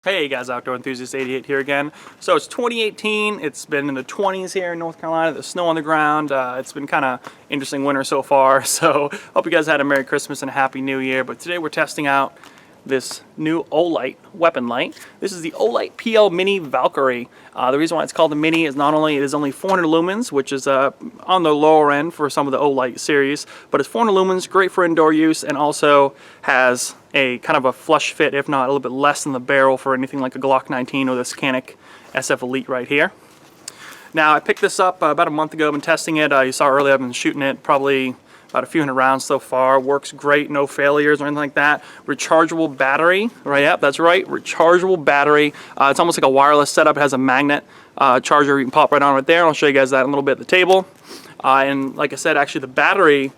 Hey guys, Outdoor Enthusiast 88 here again. So it's 2018, it's been in the 20s here in North Carolina, there's snow on the ground, it's been kind of interesting winter so far, so hope you guys had a Merry Christmas and a Happy New Year. But today we're testing out this new Olight weapon light. This is the Olight PL Mini Valkyrie. The reason why it's called the Mini is not only it is only 400 lumens, which is on the lower end for some of the Olight series, but it's 400 lumens, great for indoor use, and also has a kind of a flush fit, if not a little bit less than the barrel for anything like a Glock 19 or this Canik SF Elite right here. Now I picked this up about a month ago, I've been testing it. You saw earlier I've been shooting it probably about a few hundred rounds so far. Works great, no failures or anything like that. Rechargeable battery, right? Yep, that's right, rechargeable battery. It's almost like a wireless setup. It has a magnet charger you can pop right on right there. I'll show you guys that in a little bit at the table. And like I said, actually the battery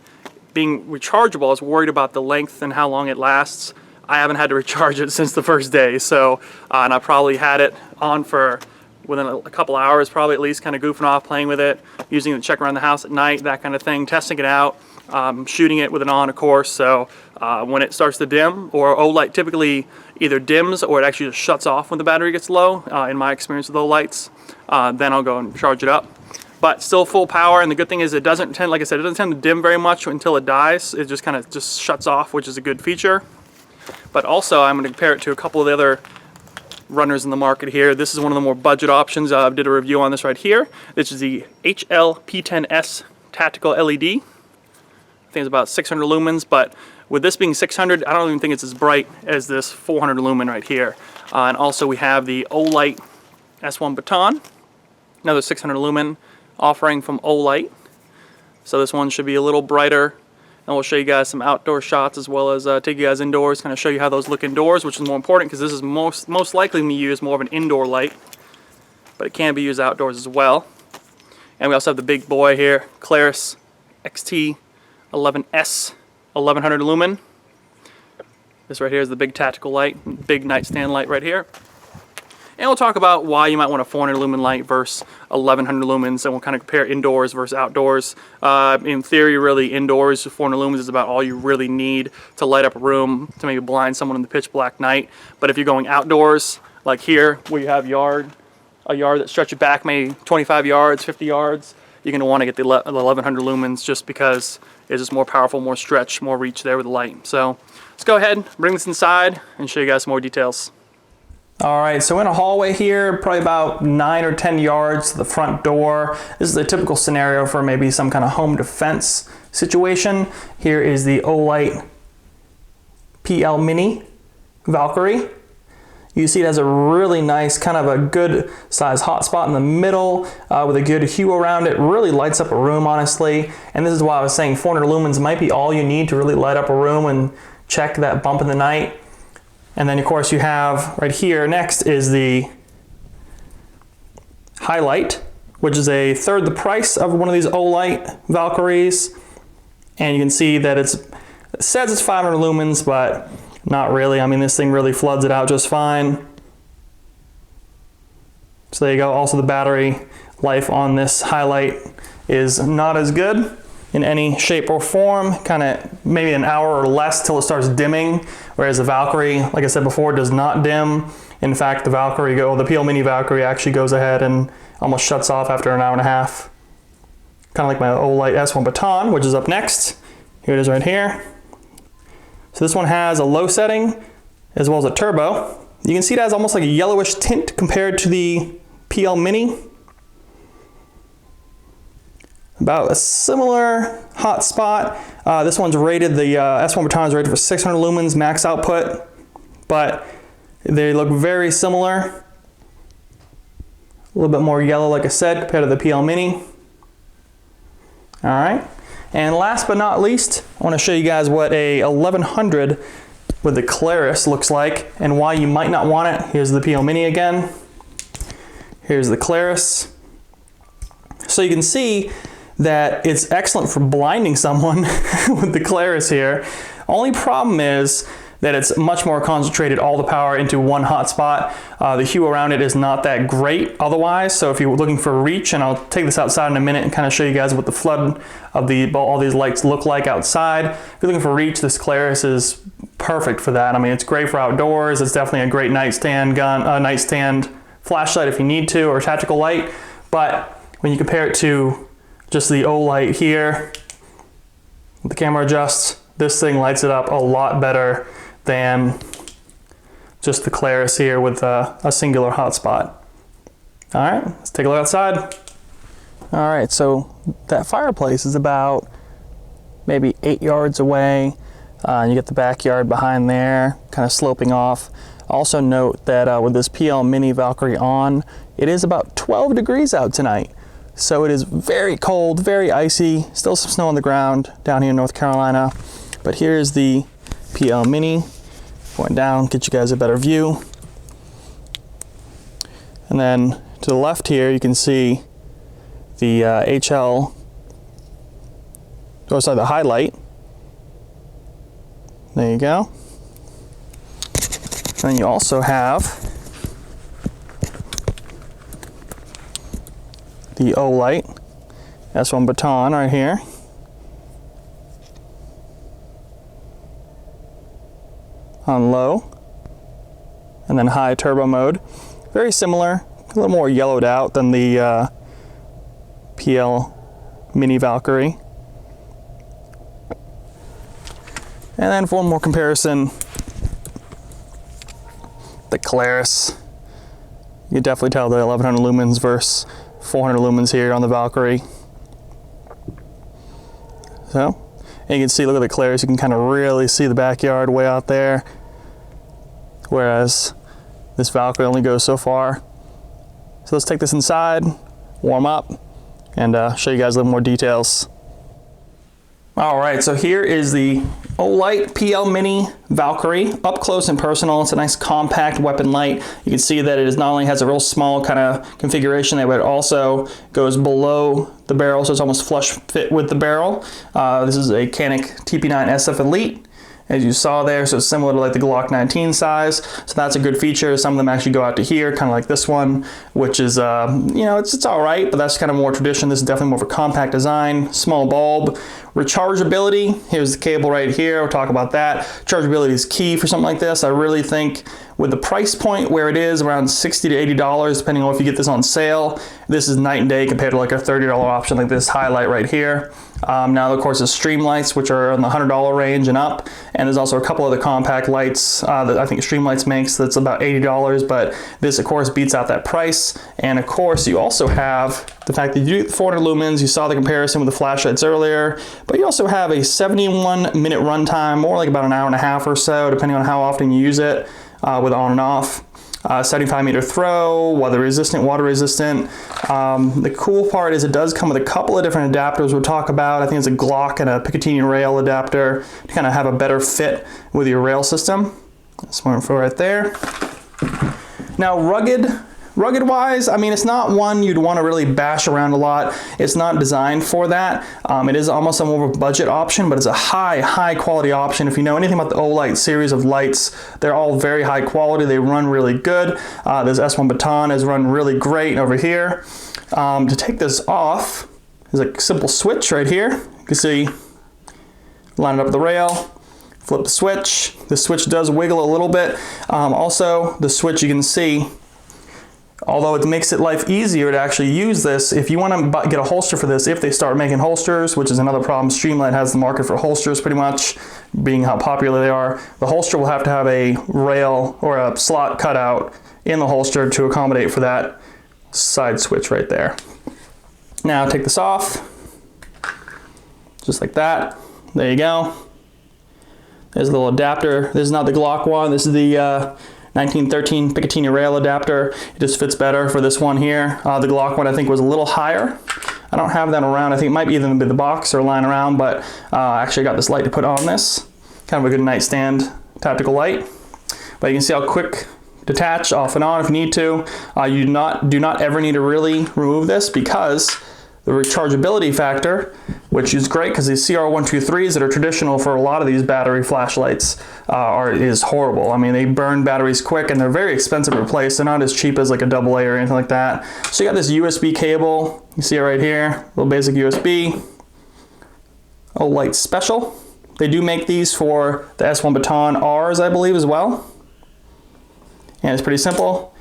being rechargeable, I was worried about the length and how long it lasts. I haven't had to recharge it since the first day, so and I probably had it on for within a couple hours, probably at least, kind of goofing off, playing with it, using it to check around the house at night, that kind of thing, testing it out, shooting it with it on, of course. So when it starts to dim, or Olight typically either dims or it actually just shuts off when the battery gets low, in my experience with Olights, then I'll go and charge it up. But still full power, and the good thing is it doesn't tend, like I said, it doesn't tend to dim very much until it dies. It just kind of just shuts off, which is a good feature. But also I'm going to compare it to a couple of the other runners in the market here. This is one of the more budget options. I did a review on this right here. This is the HL-P10S Tactical LED. I think it's about 600 lumens, but with this being 600, I don't even think it's as bright as this 400 lumen right here. And also we have the Olight S1 Baton, another 600 lumen offering from Olight. So this one should be a little brighter, and we'll show you guys some outdoor shots as well as take you guys indoors, kind of show you how those look indoors, which is more important because this is most likely going to be used more of an indoor light, but it can be used outdoors as well. And we also have the big boy here, Klaris Xt 11S 1100 lumen. This right here is the big tactical light, big nightstand light right here. And we'll talk about why you might want a 400 lumen light versus 1100 lumens, and we'll kind of compare indoors versus outdoors. In theory, really, indoors, 400 lumens is about all you really need to light up a room, to maybe blind someone in the pitch black night. But if you're going outdoors, like here, where you have a yard that stretches back maybe 25 yards, 50 yards, you're going to want to get the 1100 lumens just because it's just more powerful, more stretch, more reach there with the light. So let's go ahead, bring this inside, and show you guys some more details. Alright, so in a hallway here, probably about 9 or 10 yards to the front door. This is a typical scenario for maybe some kind of home defense situation. Here is the Olight PL Mini Valkyrie. You see it has a really nice, kind of a good size hotspot in the middle with a good hue around it. Really lights up a room, honestly. And this is why I was saying 400 lumens might be all you need to really light up a room and check that bump in the night. And then of course you have right here next is the Highlight, which is a third the price of one of these Olight Valkyries. And you can see that it says it's 500 lumens, but not really. I mean, this thing really floods it out just fine. So there you go. Also the battery life on this Highlight is not as good in any shape or form, kind of maybe an hour or less till it starts dimming, whereas the Valkyrie, like I said before, does not dim. In fact, the PL Mini Valkyrie actually goes ahead and almost shuts off after an hour and a half. Kind of like my Olight S1 Baton, which is up next. Here it is right here. So this one has a low setting as well as a turbo. You can see it has almost like a yellowish tint compared to the PL Mini. About a similar hot spot. This one's rated, the S1 Baton is rated for 600 lumens max output, but they look very similar. A little bit more yellow, like I said, compared to the PL Mini. All right, and last but not least, I want to show you guys what a 1100 with the Klaris looks like and why you might not want it. Here's the PL Mini again. Here's the Klaris. So you can see that it's excellent for blinding someone with the Klaris here. Only problem is that it's much more concentrated, all the power into one hotspot. The hue around it is not that great otherwise, so if you're looking for reach, and I'll take this outside in a minute and kind of show you guys what the flood of all these lights look like outside. If you're looking for reach, this Klaris is perfect for that. I mean, it's great for outdoors. It's definitely a great nightstand flashlight if you need to, or tactical light. But when you compare it to just the Olight here, the camera adjusts, this thing lights it up a lot better than just the Klaris here with a singular hotspot. All right, let's take a look outside. All right, so that fireplace is about maybe 8 yards away. You get the backyard behind there, kind of sloping off. Also note that with this PL Mini Valkyrie on, it is about 12 degrees out tonight. So it is very cold, very icy, still some snow on the ground down here in North Carolina. But here's the PL Mini. Going down, get you guys a better view. And then to the left here, you can see the the highlight. There you go. And then you also have the Olight S1 baton right here. On low, and then high turbo mode. Very similar, a little more yellowed out than the PL Mini Valkyrie. And then for one more comparison, the Klaris. You can definitely tell the 1100 lumens versus 400 lumens here on the Valkyrie. So, and you can see, look at the Klaris, you can kind of really see the backyard way out there, whereas this Valkyrie only goes so far. So let's take this inside, warm up, and show you guys a little more details. All right, so here is the Olight PL Mini Valkyrie, up close and personal. It's a nice compact weapon light. You can see that it is not only has a real small kind of configuration there, but it also goes below the barrel, so it's almost flush fit with the barrel. This is a Canik TP9 SF Elite, as you saw there, so it's similar to like the Glock 19 size. So that's a good feature. Some of them actually go out to here, kind of like this one, which is, you know, it's all right, but that's kind of more tradition. This is definitely more of a compact design, small bulb. Rechargeability, here's the cable right here, we'll talk about that. Chargeability is key for something like this. I really think with the price point where it is, around $60 to $80, depending on if you get this on sale, this is night and day compared to like a $30 option like this highlight right here. Now, of course, there's stream lights, which are in the $100 range and up, and there's also a couple other compact lights that I think Streamlights makes that's about $80, but this, of course, beats out that price. And of course, you also have the fact that you do 400 lumens. You saw the comparison with the flashlights earlier, but you also have a 71-minute runtime, more like about an hour and a half or so, depending on how often you use it with on and off. 75-meter throw, weather resistant, water resistant. The cool part is it does come with a couple of different adapters we'll talk about. I think it's a Glock and a Picatinny rail adapter to kind of have a better fit with your rail system. That's one for right there. Now, rugged wise, I mean, it's not one you'd want to really bash around a lot. It's not designed for that. It is almost a more of a budget option, but it's a high quality option. If you know anything about the Olight series of lights, they're all very high quality. They run really good. This S1 baton has run really great over here. To take this off is a simple switch right here. You can see, line it up with the rail, flip the switch. The switch does wiggle a little bit. Also, the switch, you can see, although it makes it life easier to actually use this, if you want to get a holster for this, if they start making holsters, which is another problem, Streamlight has the market for holsters pretty much, being how popular they are, the holster will have to have a rail or a slot cut out in the holster to accommodate for that side switch right there. Now take this off, just like that. There you go. There's a little adapter. This is not the Glock one, this is the 1913 Picatinny rail adapter. It just fits better for this one here. The Glock one I think was a little higher. I don't have that around. I think it might either be the box or lying around, but I actually got this light to put on this. Kind of a good nightstand tactical light. But you can see how quick detach off and on if you need to. You do not ever need to really remove this, because the rechargeability factor, which is great because these CR123s that are traditional for a lot of these battery flashlights is horrible. I mean, they burn batteries quick and they're very expensive to replace. They're not as cheap as like a AA or anything like that. So you got this USB cable. You see it right here, little basic USB. Olight Special. They do make these for the S1 Baton Rs, I believe, as well. And it's pretty simple.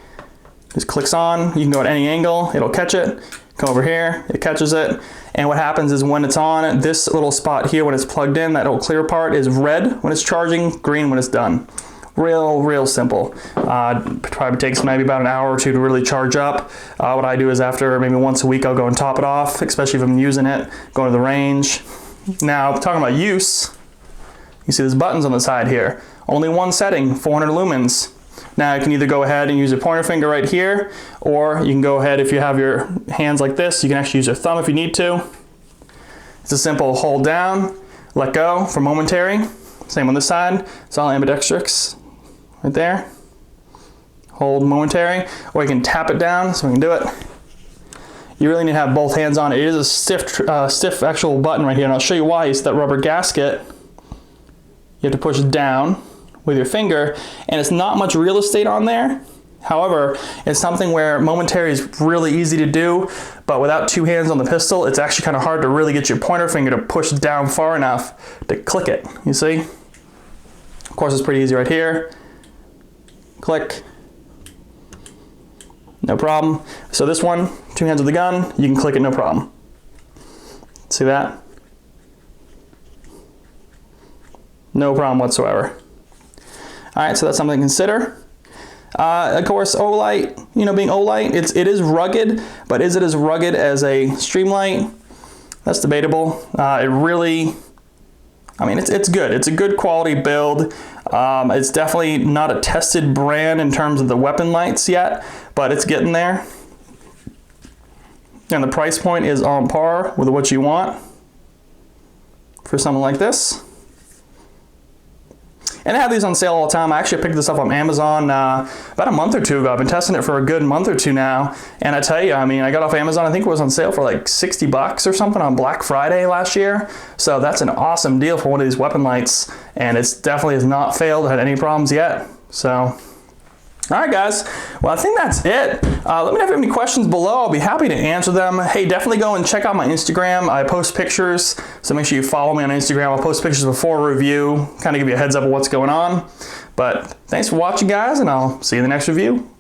Just clicks on, you can go at any angle, it'll catch it. Come over here, it catches it. And what happens is when it's on, this little spot here, when it's plugged in, that little clear part is red when it's charging, green when it's done. Real simple. Probably takes maybe about an hour or two to really charge up. What I do is after maybe once a week, I'll go and top it off, especially if I'm using it, going to the range. Now, talking about use, you see there's buttons on the side here. Only one setting, 400 lumens. Now you can either go ahead and use your pointer finger right here, or you can go ahead, if you have your hands like this, you can actually use your thumb if you need to. It's a simple hold down, let go for momentary. Same on this side, it's all ambidextrous right there. Hold momentary, or you can tap it down so we can do it. You really need to have both hands on it. It is a stiff actual button right here, and I'll show you why. It's that rubber gasket. You have to push down with your finger, and it's not much real estate on there. However, it's something where momentary is really easy to do, but without two hands on the pistol, it's actually kind of hard to really get your pointer finger to push down far enough to click it, you see? Of course, it's pretty easy right here. Click. No problem. So this one, two hands with the gun, you can click it no problem. See that? No problem whatsoever. All right, so that's something to consider. Of course, Olight, you know, being Olight, it is rugged, but is it as rugged as a Streamlight? That's debatable. It really, I mean, it's good. It's a good quality build. It's definitely not a tested brand in terms of the weapon lights yet, but it's getting there. And the price point is on par with what you want for something like this. And I have these on sale all the time. I actually picked this up on Amazon about a month or two ago. I've been testing it for a good month or two now. And I tell you, I mean, I got off Amazon, I think it was on sale for like 60 bucks or something on Black Friday last year. So that's an awesome deal for one of these weapon lights. And it's definitely has not failed, had any problems yet. So, all right, guys. Well, I think that's it. Let me know if you have any questions below. I'll be happy to answer them. Hey, definitely go and check out my Instagram. I post pictures, so make sure you follow me on Instagram. I'll post pictures before a review, kind of give you a heads up of what's going on. But thanks for watching, guys, and I'll see you in the next review.